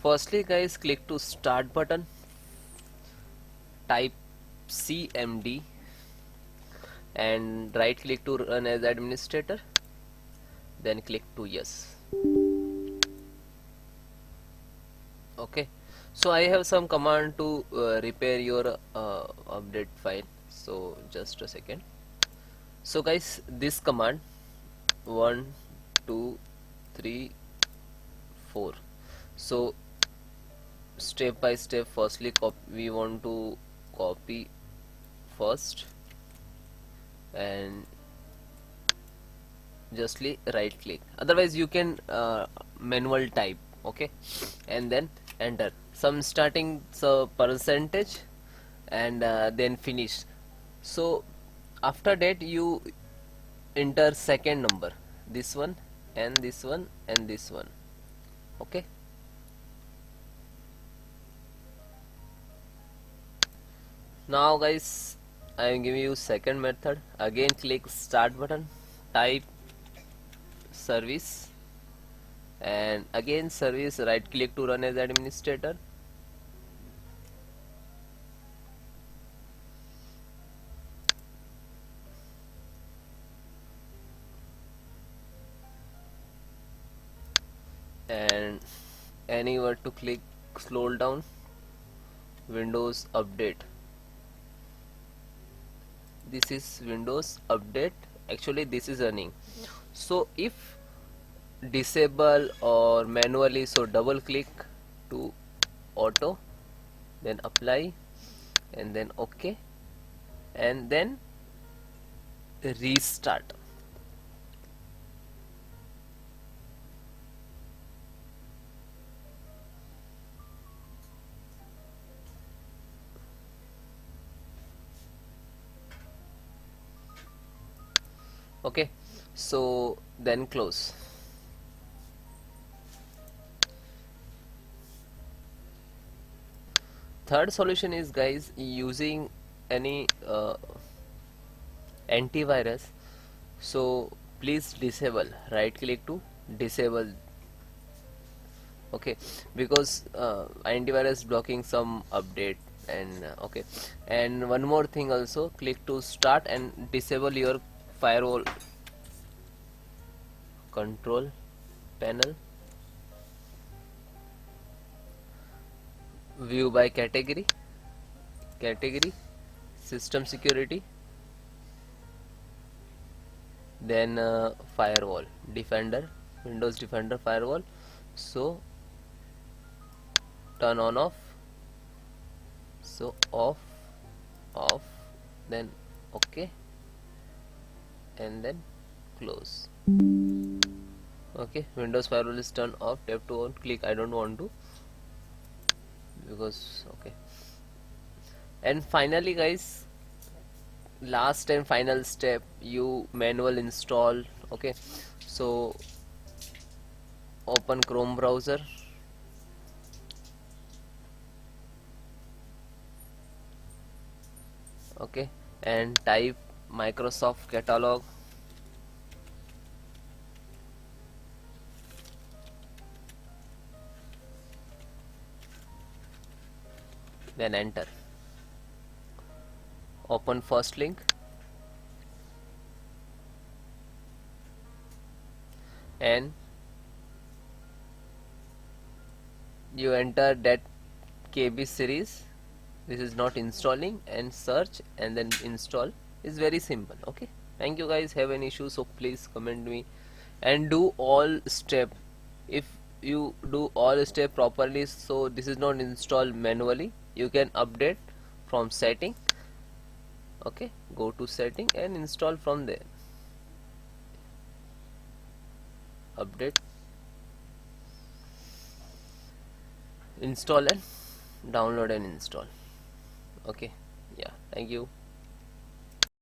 Firstly guys, click to start button, type CMD and right click to run as administrator, then click to yes. Okay, so I have some command to repair your update file, so just a second. So guys, this command 1 2 3 4, so step by step, firstly we want to copy first and justly right click, otherwise you can manual type. Okay, and then enter some starting percentage and then finish. So after that you enter second number, this one and this one and this one. Okay, now guys, I am giving you second method. Again click start button, type service and again service, right click to run as administrator, and anywhere to click, scroll down, Windows update. This is Windows update, actually this is running. So if disable or manually, so double click to auto, then apply and then OK and then restart. Okay, so then close. Third solution is guys, using any antivirus, so please disable, right click to disable. Okay, because antivirus blocking some update and okay, and one more thing also, click to start and disable your firewall control panel, view by category, system security, then firewall defender, Windows defender firewall, so turn on off, so off, then okay and then close. Okay, Windows firewall is turned off, tap to on, click I don't want to, because okay. And finally guys, last and final step, you manual install. Okay, so open Chrome browser, okay, and type Microsoft catalog, then enter. Open first link and you enter that KB series, this is not installing, and search and then install. Is very simple. Okay, thank you guys. Have an issue, so please comment me and do all step. If you do all step properly, so this is not installed manually, you can update from setting. Okay, go to setting and install from there, update, install and download and install. Okay, yeah, thank you.